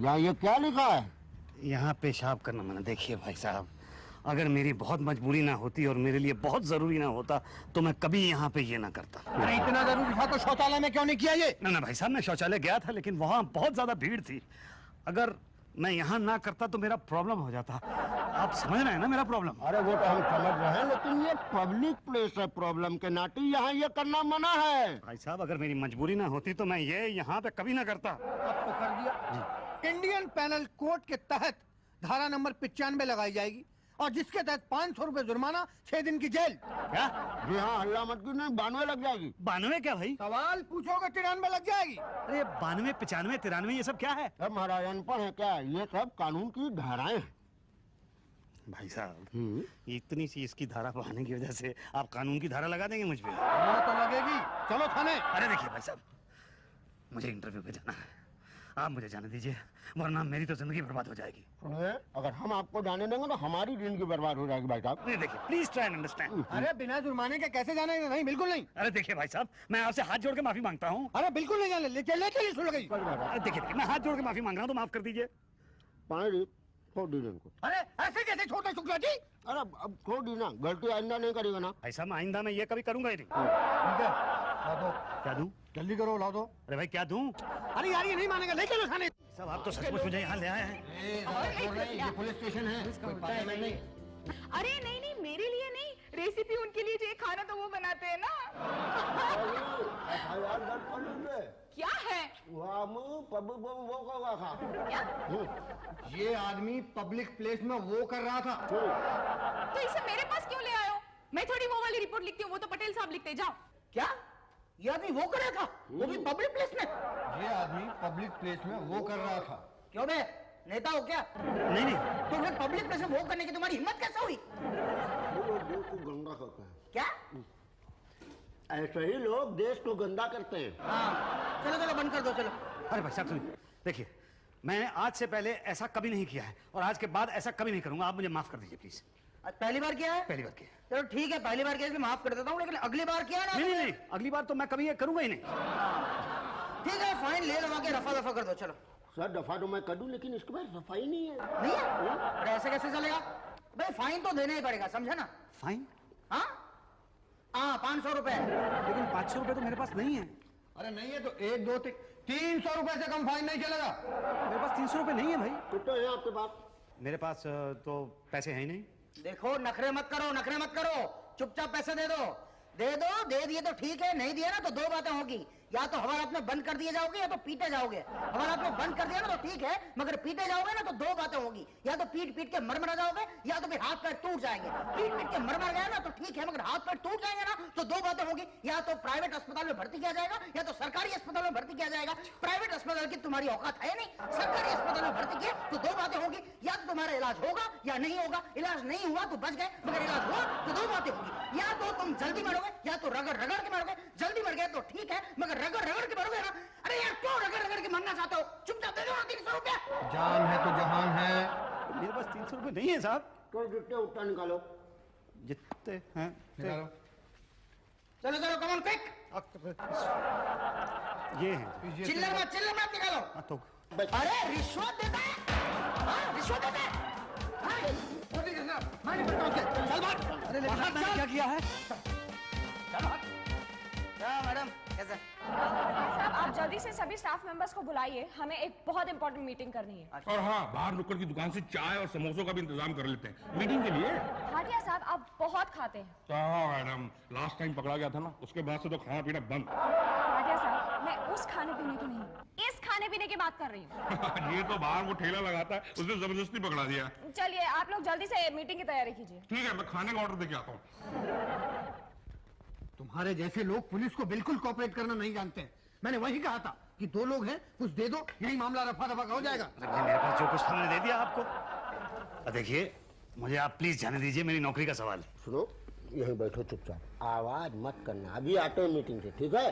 यहाँ ये क्या लिखा है? यहाँ पेशाब करना मना। देखिए भाई साहब, अगर मेरी बहुत मजबूरी ना होती और मेरे लिए बहुत जरूरी ना होता तो मैं कभी यहाँ पे ये ना करता। अरे इतना जरूरी था तो शौचालय में क्यों नहीं किया ये? ना भाई साहब, मैं शौचालय गया था लेकिन वहाँ बहुत ज्यादा भीड़ थी। अगर मैं यहाँ ना करता तो मेरा प्रॉब्लम हो जाता। आप समझ रहे हैं ना मेरा प्रॉब्लम? अरे वो तो हम समझ रहे हैं, लेकिन ये पब्लिक प्लेस है, प्रॉब्लम के नाते यहाँ ये करना मना है। भाई साहब, अगर मेरी मजबूरी ना होती तो मैं ये यहाँ पे कभी ना करता। अब तो कर दिया। इंडियन पैनल कोड के तहत धारा नंबर 95 लगाई जाएगी और जिसके तहत 500 रुपए जुर्माना, 6 दिन की जेल। क्या? जी हाँ, हल्ला मत की, नहीं 92 लग जाएगी। 92 क्या भाई? सवाल पूछोगे 93 लग जाएगी। अरे 92, 95, 93 ये सब क्या है? अब महाराज अनपढ़ है क्या? ये सब कानून की धाराएं हैं। भाई साहब, इतनी सी इसकी धारा बढ़ाने की वजह से आप कानून की धारा लगा देंगे मुझ पे? वो तो लगेगी। चलो थाने। अरे देखिए भाई साहब, मुझे इंटरव्यू पे जाना है, आप मुझे जाने दीजिए, वरना मेरी तो जिंदगी बर्बाद हो जाएगी। सुनिए, अगर हम आपको जाने देंगे तो हमारी जिंदगी बर्बाद हो जाएगी भाई साहब। नहीं देखिए, प्लीज ट्राई एंड अंडरस्टैंड। अरे बिना जुर्माने के कैसे जाने? नहीं, बिल्कुल नहीं। अरे देखिए भाई साहब, मैं आपसे हाथ जोड़ के माफी मांगता हूँ। अरे बिल्कुल नहीं जाने। ले चलिए, सुन गई। अरे देखिए, मैं हाथ जोड़ के माफी मांग रहा हूँ, तो माफ कर दीजिए। पानी छोड़ दीजिए इनको। अरे ऐसे कैसे छोटे शुक्ला जी? अरे अब छोड़ दी ना, गलती आइंदा नहीं करेगा ना। भाई साहब, आइंदा मैं ये कभी करूंगा ही नहीं। ठीक है, ला दो। क्या दूं? जल्दी करो, ला दो। अरे भाई क्या दूं? अरे यार, ये नहीं मानेगा, ले चलो थाने। साहब, आप तो सचमुच मुझे यहाँ ले आए हैं। ये पुलिस स्टेशन है, कोई पार्लियामेंट नहीं। अरे नहीं नहीं, मेरे लिए नहीं, रेसिपी उनके लिए, जो ये खाना तो वो बनाते हैं ना। क्या है? क्या? ये आदमी पब्लिक प्लेस में वो कर रहा था। तो इसे मेरे पास क्यों ले आए हो? मैं थोड़ी वो वाली रिपोर्ट लिखती हूँ, वो तो पटेल साहब लिखते। जाओ। क्या? ये आदमी वो कर रहा था, वो भी पब्लिक प्लेस में? ये आदमी पब्लिक प्लेस में वो कर रहा था। क्यों बे, नेता हो क्या? नहीं नहीं, तो फिर पब्लिक प्लेस में वो करने की तुम्हारी हिम्मत कैसे हुई? देश को गंदा करते हैं। क्या? ऐसे ही लोग देश को गंदा करते हैं। हाँ, चलो चलो बंद कर दो, चलो। अरे भाई साहब सुनिए, देखिए, मैंने आज से पहले ऐसा कभी नहीं किया है और आज के बाद ऐसा कभी नहीं करूंगा। आप मुझे माफ कर दीजिए प्लीज। आज पहली बार किया है? पहली बार किया। चलो ठीक है, पहली बार किया इसलिए माफ कर देता हूँ, लेकिन अगली बार किया ना? नहीं नहीं, अगली बार तो मैं कभी ये करूंगा ही नहीं। ठीक है, फाइन ले लगा के रफा दफा कर दो, चलो। सर दफा तो मैं कर दूं, लेकिन इसके बाद सफाई नहीं है। नहीं है? अरे ऐसे कैसे चलेगा भाई? फाइन तो देना ही पड़ेगा, समझे ना? फाइन? हाँ हाँ, 500 रुपए। लेकिन 500 रुपए तो मेरे पास नहीं है। अरे नहीं है तो 1 2 300 रुपए से कम फाइन नहीं चलेगा। मेरे पास 300 रुपए नहीं है भाई। कितने हैं आपके पास? मेरे पास तो पैसे हैं ही नहीं। देखो, नखरे मत करो, नखरे मत करो, चुपचाप पैसे दे दो। दे दो, दे दिए तो ठीक है, नहीं दिया ना तो दो बातें होगी। या तो हवालात में बंद कर दिए जाओगे या तो पीटे जाओगे। हवालात में बंद कर दिया ना तो ठीक है, मगर पीटे जाओगे ना तो दो बातें होगी। या तो पीट पीट के मरमरा जाओगे या तो फिर हाथ पैर टूट जाएंगे। पीट पीट के मरमर गया ना तो ठीक है, मगर हाथ पैर टूट जाएंगे ना तो दो बातें होगी। या तो प्राइवेट अस्पताल में भर्ती किया जाएगा या तो सरकारी अस्पताल में भर्ती किया जाएगा। प्राइवेट अस्पताल की तुम्हारी औकात है नहीं, सरकारी अस्पताल में भर्ती किया तो दो बातें होगी। या तो तुम्हारा इलाज होगा या नहीं होगा। इलाज नहीं हुआ तो बच गए, मगर इलाज हुआ तो दो बातें होगी। या तो तुम जल्दी मरोगे या तो रगड़ रगड़ के मरोगे। जल्दी मर गए तो ठीक है, मगर रगड़ रगड़ के मरोगे ना। अरे यार, क्यों रगड़ रगड़ के मरना चाहते हो? चुपचाप दे दो ना 300 रुपया। जान है तो जहान है। मेरे पास 300 रुपए नहीं है साहब। तो जितने उतना निकालो। जितने हैं निकालो। चलो चलो, कम ऑन क्विक। ये हैं। चिल्लर मत निकालो। तो अरे रिश्वत देता है? हाँ, रिश्वत देता है? हाँ, मैं नहीं करता उससे। चल भाग। अरे मैंने क्या किया है? चल भाग। क्या मैडम, कैसे? साहब, आप जल्दी से सभी स्टाफ मेंबर्स को बुलाइए, हमें एक बहुत इंपॉर्टेंट मीटिंग करनी है। और हाँ, बाहर नुक्कड़ की दुकान से चाय और समोसों का भी इंतजाम कर लेते हैं मीटिंग के लिए। भाटिया साहब, आप बहुत खाते हैं। हाँ मैडम, लास्ट टाइम पकड़ा गया था ना, उसके बाद से तो खाना पीना बंद। भाटिया साहब, मैं उस खाने पीने की नहीं, इस खाने पीने की बात कर रही हूँ। ये तो बाहर वो ठेला लगाता है, उसने जबरदस्ती पकड़ा दिया। चलिए, आप लोग जल्दी से मीटिंग की तैयारी कीजिए। ठीक है, मैं खाने का ऑर्डर देके आता हूँ। तुम्हारे जैसे लोग पुलिस को बिल्कुल कोऑपरेट करना नहीं जानते हैं। मैंने वही कहा था कि दो लोग हैं, कुछ दे दो, यही मामला रफा दफा का हो जाएगा। अरे भाई, मेरे पास जो कुछ था मैंने दे दिया आपको। देखिए, मुझे आप प्लीज जाने दीजिए, मेरी नौकरी का सवाल है। सुनो, यहीं बैठो चुपचाप, आवाज मत करना। अभी आते हैं मीटिंग से, ठीक है?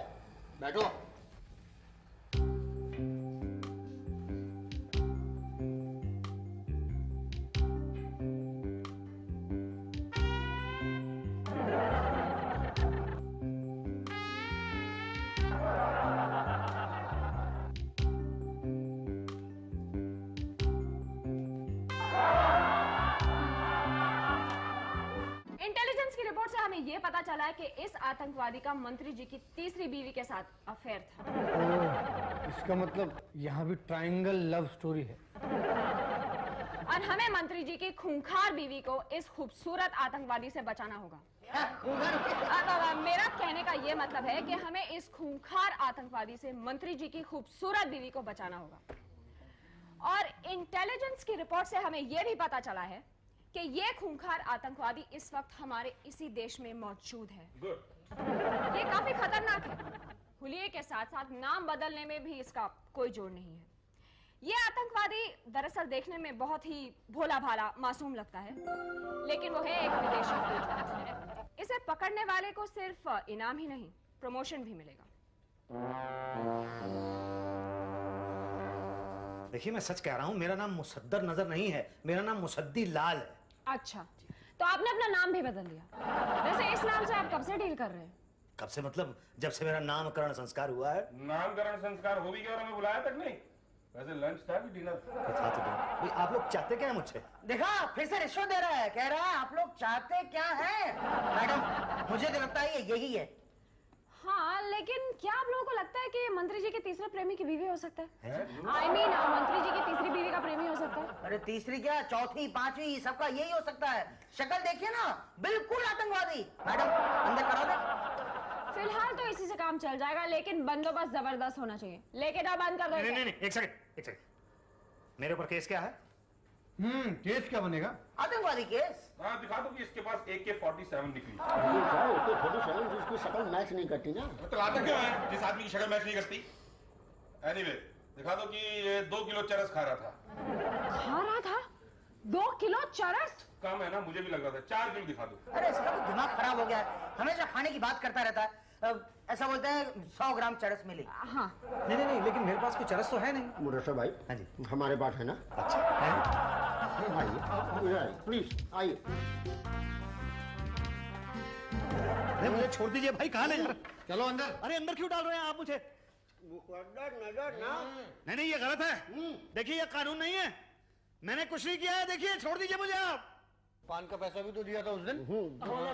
बैठो। हमें ये पता चला है कि इस आतंकवादी का मंत्री जी की तीसरी बीवी के साथ अफेयर था। इसका मतलब यहाँ भी ट्रायंगल लव स्टोरी है। और हमें मंत्री जी की खूंखार बीवी को इस खूबसूरत आतंकवादी से बचाना होगा। अब मेरा कहने का ये मतलब है कि हमें इस खूंखार आतंकवादी से मंत्री जी की खूबसूरत बीवी को बचाना होगा। और इंटेलिजेंस की रिपोर्ट से हमें यह भी पता चला है कि ये खूंखार आतंकवादी इस वक्त हमारे इसी देश में मौजूद है। ये काफी खतरनाक है। हुलिये के साथ साथ नाम बदलने में भी इसका कोई जोड़ नहीं है। ये आतंकवादी दरअसल देखने में बहुत ही भोला भाला मासूम लगता है, लेकिन वो है एक विदेशी एजेंट। इसे पकड़ने वाले को सिर्फ इनाम ही नहीं, प्रमोशन भी मिलेगा। देखिए, मैं सच कह रहा हूँ, मेरा नाम मुसद्दर नजर नहीं है, मेरा नाम मुसद्दी लाल है। अच्छा, तो आपने अपना नाम भी बदल दिया। वैसे इस नाम से आप कब से डील कर रहे हैं? कब से मतलब जब से मेरा नामकरण संस्कार हुआ है। नामकरण संस्कार हो भी गया और हमें बुलाया तक नहीं। वैसे लंच था कि डिनर? था तो भाई, आप लोग चाहते क्या है मुझसे? देखा, फिर से रिश्वत दे रहा है। कह रहा है आप लोग चाहते क्या है? मैडम, मुझे तो लगता है ये यही है। हाँ, लेकिन क्या आप लोगों को लगता है कि मंत्री जी के तीसरे प्रेमी की बीवी हो सकता है? I mean, मंत्री जी की तीसरी बीवी का प्रेमी हो सकता है? अरे तीसरी क्या, चौथी, पांचवी, सबका यही हो सकता है। शक्ल देखिए ना, बिल्कुल आतंकवादी। मैडम, अंदर करा दे। फिलहाल तो इसी से काम चल जाएगा, लेकिन बंदोबस्त जबरदस्त होना चाहिए। लेके जाओ, बंद कर दो। नहीं, एक सेकंड। मेरे ऊपर केस क्या है? केस क्या बनेगा? आतंकवादी केस। हाँ, दिखा दो कि इसके पास AK-47 निकली। तो थोड़ी सी जिसकी शक्ल मैच नहीं करती ना। तो लाता क्यों है जिस आदमी की शक्ल मैच नहीं करती? एनीवे, दिखा दो कि ये 2 किलो चरस खा रहा था। खा रहा था? 2 किलो चरस? कम है ना, मुझे भी लग रहा था। 4 किलो दिखा दो। अरे इसका तो दिमाग खराब हो गया है, हमेशा खाने की बात करता रहता है। ऐसा बोलते हैं 100 ग्राम चरस मिली। हाँ। नहीं, लेकिन मेरे पास कोई चरस तो है नहीं। मुरशा भाई, हाँ जी, हमारे पास है ना। अच्छा है। आइए, प्लीज आइए। मुझे छोड़ दीजिए भाई, कहाँ ले जा रहे? चलो अंदर। अरे अंदर क्यों डाल रहे हैं आप मुझे? नजर ना। नहीं, ये गलत है। देखिए, ये कानून नहीं है। मैंने कुछ नहीं किया है। देखिए, छोड़ दीजिए मुझे आप। पान का पैसा भी तो दिया था उस दिन।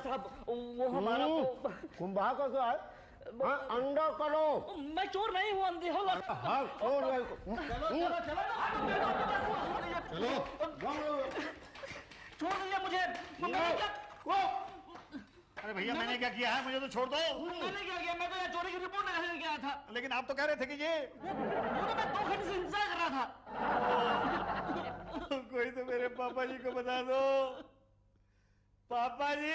साहब, वो हमारा कुंभा का क्या है? हाँ, अंडा करो। मैं चोर नहीं हूँ, अंधे हो। हाँ, छोड़ दीजिए मुझे। अरे भैया, मैंने क्या किया है? मुझे तो छोड़ दो। मैंने क्या किया? मैं तो यहाँ चोरी की रिपोर्ट लगाने गया था। लेकिन आप तो कह रहे थे कि ये वो तो मैं 2 घंटे से इंतजार कर रहा था। कोई तो मेरे पापा जी को बता दो। पापा जी,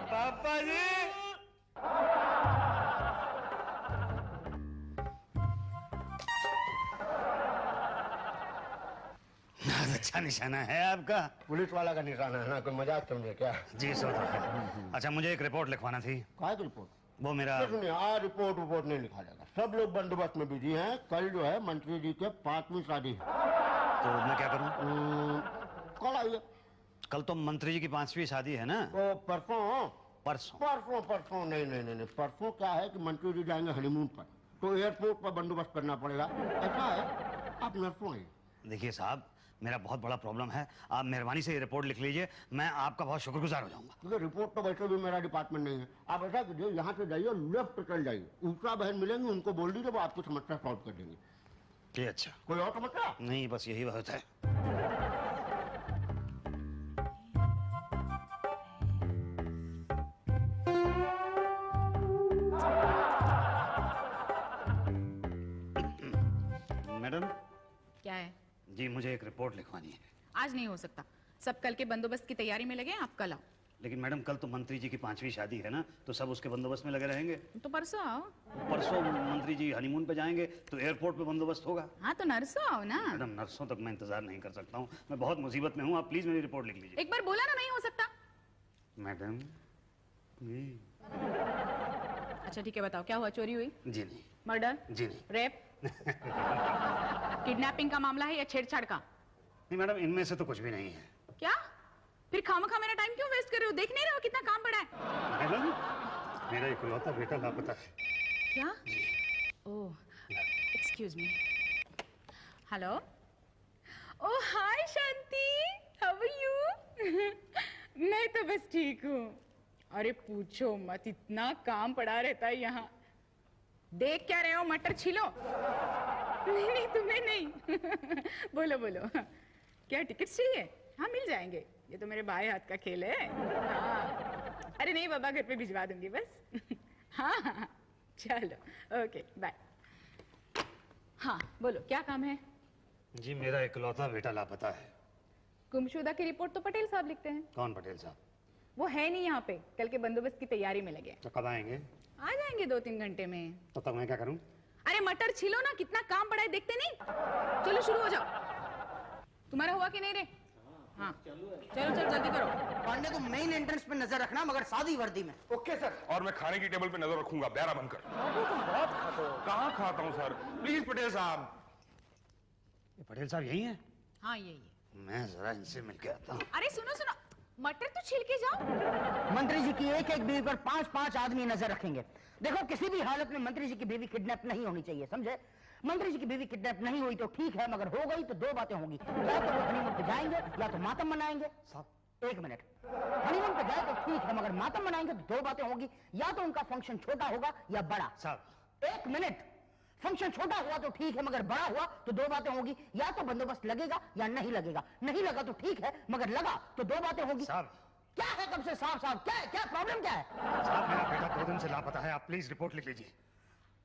पापा जी। अच्छा निशाना है आपका। पुलिस वाला का निशाना है ना, कोई मजाक समझे क्या? जी सो तो है। अच्छा, मुझे एक रिपोर्ट लिखवाना थी। काय की रिपोर्ट? वो मेरा सुनिए, आज रिपोर्ट नहीं लिखा जाएगा। सब लोग बंदोबस्त में बिजी हैं। कल जो है मंत्री जी के 5वीं शादी है। तो मैं क्या करूं? कल आइए। कल तो मंत्री जी की 5वीं शादी है ना? तो परसों परसों? नहीं। परसों क्या है कि मंत्री जी जाएंगे हनीमून पर, तो एयरपोर्ट पर बंदोबस्त करना पड़ेगा। ऐसा है, आप नरसों आइए। देखिए साहब, मेरा बहुत बड़ा प्रॉब्लम है। आप मेहरबानी से ये रिपोर्ट लिख लीजिए, मैं आपका बहुत शुक्रगुजार हो जाऊंगा। क्योंकि रिपोर्ट तो वैसे भी मेरा डिपार्टमेंट नहीं है। आप ऐसा कीजिए, यहाँ से जाइए, लेफ्ट चल जाइए, ऊषा बहन मिलेंगे, उनको बोल दीजिए, वो आपकी समस्या सॉल्व कर देंगे। ये अच्छा। कोई और समस्या? नहीं, बस यही बात है। मैडम क्या है? जी, मुझे एक रिपोर्ट लिखवानी है। आज नहीं हो सकता, सब कल के बंदोबस्त की तैयारी में लगे हैं, आप कल आओ। लेकिन मैडम, कल तो मंत्री जी की 5वीं शादी है ना, तो सब उसके बंदोबस्त में लगे रहेंगे। तो परसों आओ। परसों मंत्री जी हनीमून पे जाएंगे, तो एयरपोर्ट पे बंदोबस्त होगा। हाँ, तो नरसों आओ ना। मैडम, नर्सों तक मैं इंतजार नहीं कर सकता हूँ। मैं बहुत मुसीबत में हूँ, आप प्लीज मेरी रिपोर्ट लिख लीजिए। एक बार बोला ना नहीं हो सकता। मैडम अच्छा ठीक है, बताओ क्या हुआ? चोरी हुई? जी नहीं। मर्डर? जी नहीं। रेप? किडनैपिंग का मामला है या छेड़छाड़ का? नहीं मैडम, इनमें से तो कुछ भी नहीं है। क्या? फिर खामखा मेरा टाइम क्यों वेस्ट कर रहे हो? देख नहीं रहे हो कितना काम पड़ा है? मैडम, मेरा इकलौता बेटा लापता है। क्या? Oh, excuse me. Hello. Oh hi Shanti, how how are you? मैं तो बस ठीक हूँ। अरे पूछो मत, इतना काम पड़ा रहता है यहाँ। देख क्या रहे हो, मटर छिलो। नहीं नहीं तुम्हें नहीं। बोलो बोलो, क्या टिकट चाहिए? हाँ मिल जाएंगे, ये तो मेरे बाएं हाथ का खेल है। हाँ। अरे नहीं बाबा, घर पे भिजवा दूंगी बस। हाँ हाँ चलो ओके बाय। हाँ बोलो क्या काम है? जी मेरा इकलौता बेटा लापता है। गुमशुदा की रिपोर्ट तो पटेल साहब लिखते हैं। कौन पटेल साहब? वो है नहीं यहाँ पे, कल के बंदोबस्त की तैयारी में लगे। तो कब आएंगे? आ जाएंगे 2-3 घंटे में। तो तब मैं क्या करूं? अरे मटर छिलो ना, कितना काम पड़ा है देखते नहीं? चलो शुरू हो जाओ। तुम्हारा हुआ कि नहीं रे? हाँ चलो चलो जल्दी करो। पांडे तुम मेन एंट्रेंस पे नजर रखना, मगर सादी वर्दी में। Okay sir. और मैं खाने की टेबल पे नजर रखूंगा, ब्यारा बनकर। तुम बहुत खाते हो। कहाँ खाता हूँ सर? प्लीज पटेल साहब। ये पटेल साहब यही हैं? हाँ यही। मैं जरा इनसे मिल के आता हूँ। अरे सुनो सुनो, मटर तो छिल के जाओ। मंत्री जी की एक एक बीवी पर 5-5 आदमी नजर रखेंगे। देखो किसी भी हालत में मंत्री जी की बीवी किडनैप नहीं होनी चाहिए, समझे? मंत्री जी की बीवी किडनैप नहीं हुई तो ठीक है, मगर हो गई तो 2 बातें होंगी। या तो वो हनीमून पे जाएंगे या तो मातम मनाएंगे। साहब 1 मिनट, हनीमून पे जाए तो ठीक है, मगर मातम मनाएंगे तो 2 बातें होंगी। या तो उनका फंक्शन छोटा होगा या बड़ा। साहब 1 मिनट, फंक्शन छोटा हुआ तो ठीक है, मगर बड़ा हुआ तो 2 बातें होगी। या तो बंदोबस्त लगेगा या नहीं लगेगा। नहीं लगा तो ठीक है, मगर लगा तो 2 बातें होगी। साहब क्या है कब से साफ साफ? क्या क्या प्रॉब्लम क्या है? साहब मेरा बेटा 2 दिन से लापता है, आप प्लीज रिपोर्ट लिख लीजिए।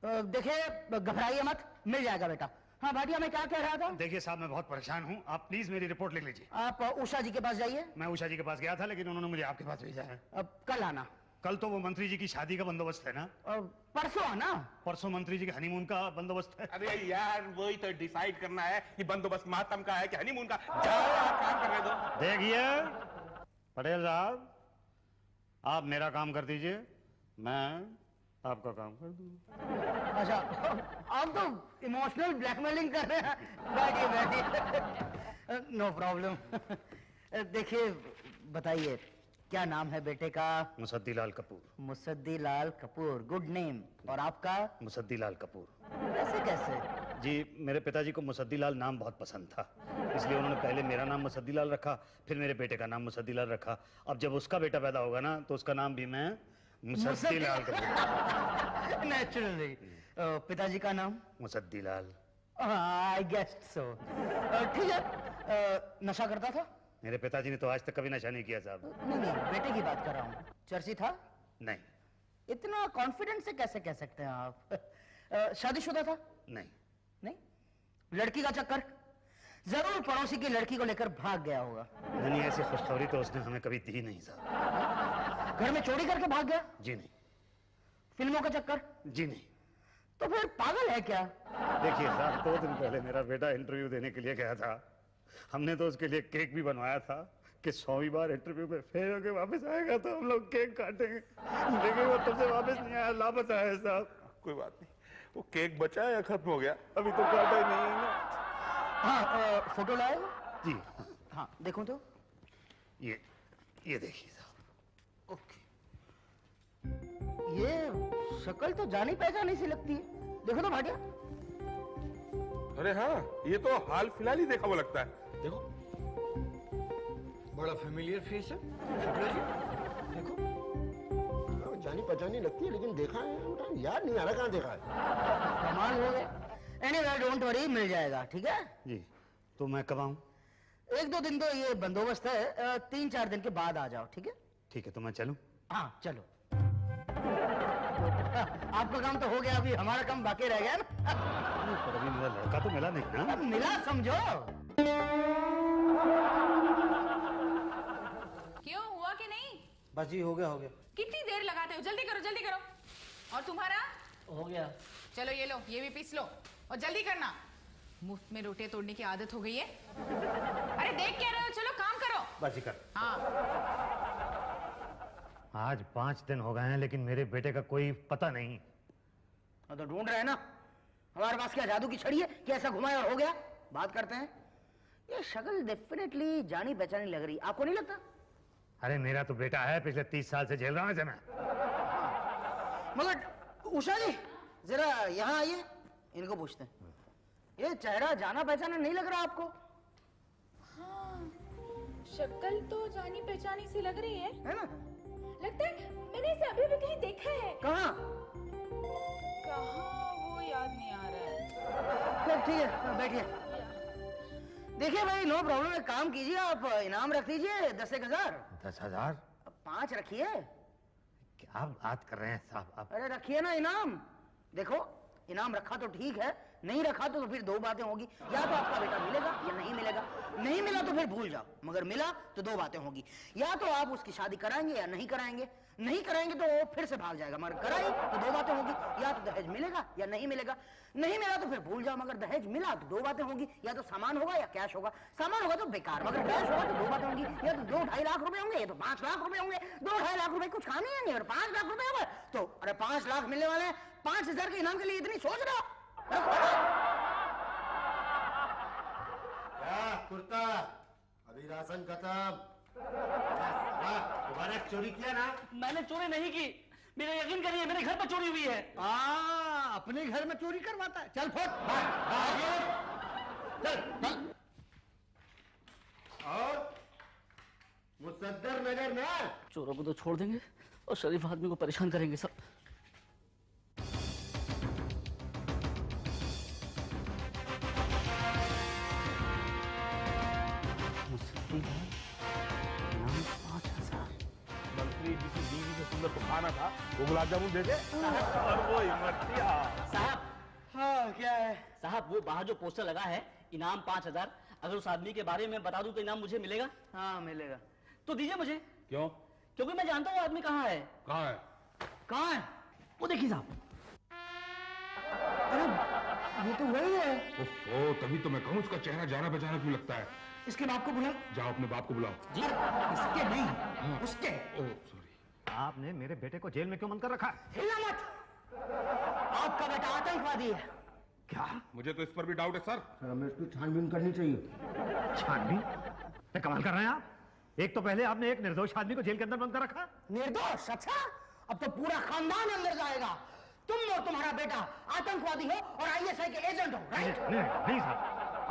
देखिए घबराइए मत, मिल जाएगा बेटा। हाँ भाटिया मैं क्या कह रहा था? देखिए साहब मैं बहुत परेशान हूँ, आप प्लीज मेरी रिपोर्ट लिख लीजिए। आप उषा जी के पास जाइए। मैं उषा जी के पास गया था, लेकिन उन्होंने मुझे आपके पास भेजा है। अब कल आना। कल तो वो मंत्री जी की शादी का बंदोबस्त है ना? परसों आना। परसों मंत्री जी के हनीमून का बंदोबस्त है। अरे यार वही तो डिसाइड करना है कि बंदोबस्त मातम का है कि हनीमून का। जाओ यार, काम करने दो। देखिए पटेल साहब, आप मेरा काम कर दीजिए, मैं आपका काम कर दूँ। अच्छा आप तो इमोशनल ब्लैकमेलिंग कर रहे हैं। बैठिए बैठिए, नो प्रॉब्लम। देखिए बताइए क्या नाम है बेटे का? मुसद्दी लाल कपूर। Musaddi Lal Kapoor, good name. और आपका? मुसद्दी लाल कपूर। ऐसे कैसे? जी मेरे पिताजी को मुसद्दी लाल नाम बहुत पसंद था, इसलिए उन्होंने पहले मेरा नाम मुसद्दी लाल रखा, फिर मेरे बेटे का नाम मुसद्दी लाल रखा। अब जब उसका बेटा पैदा होगा ना तो उसका नाम भी मैं मुसद्दी लाल कपूर। नेचुरली। पिताजी का नाम? मुसद्दी लाल। आई गेस्ड सो। ठीक है। नशा करता था? मेरे पिताजी ने तो आज तक कभी नशा नहीं किया साहब। नहीं नहीं, बेटे की बात कर रहा हूँ। चर्ची था? नहीं। इतना कॉन्फिडेंस से कैसे कह सकते हैं आप? शादीशुदा था? नहीं। नहीं। लड़की का चक्कर? जरूर पड़ोसी की लड़की को लेकर भाग गया होगा। नहीं ऐसी खुशखबरी तो उसने हमें कभी दी नहीं साहब। घर में चोरी करके भाग गया? जी नहीं। फिल्मों का चक्कर? जी नहीं। तो फिर पागल है क्या? देखिए साहब 2 दिन पहले मेरा बेटा इंटरव्यू देने के लिए गया था, हमने तो उसके लिए केक भी बनवाया था कि 100वीं बार इंटरव्यू में फेल होके वापस आएगा तो हम लोग केक काटेंगे, लेकिन वो तब से वापस नहीं आया, लापता है साहब। कोई बात नहीं, वो केक बचा या खत्म हो गया? अभी तो काटा ही नहीं है ना। हाँ फोटो लाए? जी हाँ देखो तो। ये देखिए साहब। ओके, ये शक्ल तो जानी पहचानी सी लगती है। देखो तो भाटिया। अरे हाँ, ये तो हाल फिलहाल ही देखा वो लगता है। देखो बड़ा फेमिलियर फेस है शुक्ला जी, देखो। हाँ, जानी पहचानी लगती है, लेकिन देखा है बेटा, याद नहीं आ रहा कहाँ देखा है। कमाल हो गए। एनीवे डोंट वरी, मिल जाएगा। ठीक है जी तो मैं कब आऊँ? 1-2 दिन तो ये बंदोबस्त है, 3-4 दिन के बाद आ जाओ। ठीक है? ठीक है तो मैं चलूँ? हाँ चलो। आपका काम तो हो गया, अभी हमारा काम बाकी रह गया ना। पर अभी मेरा लड़का तो मिला नहीं ना। अब मिला समझो। क्यों, हुआ कि नहीं? बस जी हो गया। कितनी देर लगाते हो? जल्दी करो जल्दी करो। और तुम्हारा? हो गया। चलो ये लो, ये भी पीस लो और जल्दी करना, मुफ्त में रोटियां तोड़ने की आदत हो गई है। अरे देख क्या रहे हो, चलो काम करो। बस कर। हाँ आज 5 दिन हो गए हैं लेकिन मेरे बेटे का कोई पता नहीं। हाँ तो ढूंढ रहे हैं ना। हमारे पास क्या जादू की छड़ी है कि ऐसा घुमाया और हो गया? बात करते हैं। ये शक्ल डेफिनेटली जानी पहचानी लग रही, आपको नहीं लगता? अरे मेरा तो बेटा है, पिछले 30 साल से झेल रहा हूं मैं। मगर उषा जी जरा यहाँ आइए, इनको पूछते हैं। ये चेहरा जाना पहचाना नहीं लग रहा आपको? हाँ, शक्ल तो जानी पहचानी सी लग रही है ना? लगता है मैंने इसे अभी भी कहीं देखा है। कहाँ? कहाँ वो याद नहीं आ रहा है। चल ठीक है, बैठिए। देखिए भाई, नो प्रॉब्लम, एक काम कीजिए, आप इनाम रख दीजिए 10,000। 10,000? 5 रखिए। क्या बात कर रहे हैं साहब आप? अरे रखिए ना इनाम। देखो, इनाम रखा तो ठीक है, नहीं रखा तो फिर 2 बातें होगी। या तो आपका बेटा मिलेगा या नहीं मिलेगा। नहीं मिला तो फिर भूल जाओ, मगर मिला तो 2 बातें होगी। या तो आप उसकी शादी कराएंगे या नहीं कराएंगे। नहीं कराएंगे तो वो फिर से भाग जाएगा, मगर कराई तो 2 बातें होगी। या तो दहेज मिलेगा या नहीं मिलेगा। नहीं मिला तो फिर भूल जाओ, मगर दहेज मिला तो 2 बातें होगी। या तो सामान होगा या कैश होगा। सामान होगा तो बेकार, मगर कैश होगा तो 2 बातें होंगी। या तो 2-2.5 लाख रुपए होंगे, या तो 5 लाख रुपए होंगे। 2-2.5 लाख रुपए कुछ काम ही नहीं, और 5 लाख रुपए होगा तो अरे 5 लाख मिलने वाले हैं। 5,000 के इनाम के लिए इतनी सोच रहे हो? क्या कुर्ता, अभी राशन खत्म। दोबारा चोरी किया ना? मैंने चोरी नहीं की, मेरा यकीन करिए, मेरे घर पर चोरी हुई है। अपने घर में चोरी करवाता है। चल फुट। चल। और मुसद्दर नगर में चोरों को तो छोड़ देंगे और शरीफ आदमी को परेशान करेंगे सब। मंत्री जी की बीवी से सुंदर तो खाना था, वो गुलाब जामुन दे दे। और वो इमरतिया। साहब, हाँ क्या है? साहब वो बाहर जो पोस्टर लगा है, इनाम 5,000, अगर उस आदमी के बारे में बता दूं तो इनाम मुझे मिलेगा? हाँ मिलेगा। तो दीजिए मुझे, क्यों? क्योंकि मैं जानता हूँ वो आदमी कहाँ है। कहाँ है? कहाँ है? वो देखिए साहब। अरे ये तो वही है। ओह, तभी तो मैं कहूँ उसका चेहरा जाना पहचाना क्यों लगता है। इसके बाप को बुला। जाओ अपने बाप को बुलाओ। जी इसके नहीं, उसके। Oh sorry. आपने मेरे बेटे को जेल में क्यों बंद कर रखा है? हिलना मत। आपका बेटा आतंकवादी है। क्या? मुझे तो इस पर भी डाउट है सर। हमें इसकी छानबीन करनी चाहिए। छानबीन? ये कमाल कर रहे हैं आप। एक तो पहले आपने एक निर्दोष आदमी को जेल के अंदर बंद कर रखा। निर्दोष? अच्छा, अब तो पूरा खानदान अंदर जाएगा। तुम और तुम्हारा बेटा आतंकवादी हो और ISI के एजेंट हो, राइट? नहीं साहब,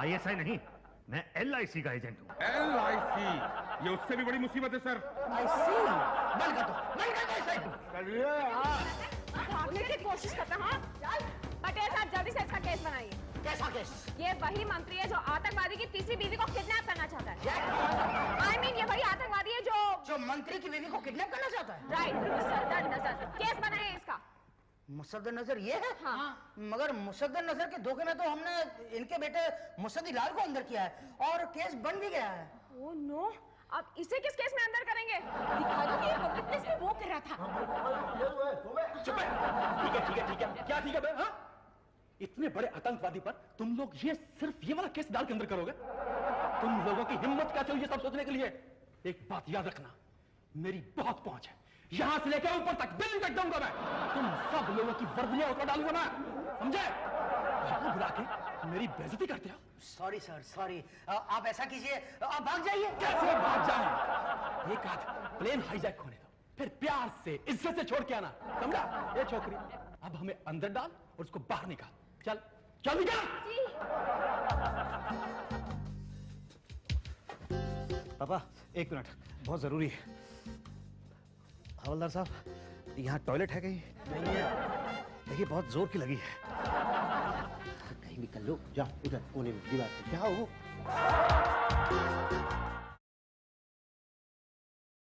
ISI नहीं, मैं LIC का एजेंट हूँ। LIC, ये उससे भी बड़ी मुसीबत है सर। I see। बंद कर दो इसे। भागने की कोशिश करता। हाँ पटेल साहब, जल्दी से इसका केस बनाइए। कैसा केस? ये वही मंत्री है जो आतंकवादी की तीसरी बीवी को किडनैप करना चाहता है। I mean, ये वही आतंकवादी है जो मंत्री की बीवी को किडनैप करना चाहता है। राइट, मुसद्दर नजर। केस बनाइए इसका। मुसद्दर नजर ये है? हाँ। मगर मुसद्दर नजर के धोखे में तो हमने इनके बेटे मुसद्दी लाल को अंदर किया है और केस बन भी गया है। ओह नो, अब इसे किस केस में अंदर करेंगे? दिखा दो कि ये पब्लिक प्लेस में वो कर रहा था। चुप है। ठीक है। क्या ठीक है बे? हाँ? इतने बड़े आतंकवादी पर तुम लोग सिर्फ ये वाला केस डाल के अंदर करोगे? तुम लोगों की हिम्मत कैसे हुई ये सब सोचने के लिए? एक बात याद रखना, मेरी बहुत पहुंच है। यहां से लेकर ऊपर तक दिल्ली तक दूंगा मैं। तुम सब लोगों की वर्दियां उतर डालूंगा मैं, समझे? यहां बुला के मेरी बेइज्जती करते हो। Sorry sir, sorry. आप ऐसा कीजिए, आप भाग जाइए। कैसे भाग जाए? एक आध प्लेन हाईजैक होने दो, फिर प्यार से इज्जत से छोड़ के आना, समझा? ये छोकरी अब हमें अंदर डाल और उसको बाहर निकाल। चल निकाल। पापा एक मिनट, बहुत जरूरी है। हवलदार साहब, यहाँ टॉयलेट है कहीं? नहीं है। देखिए बहुत जोर की लगी है। कहीं भी कर लो, जाओ उधर कोने में दीवार पे। क्या हो?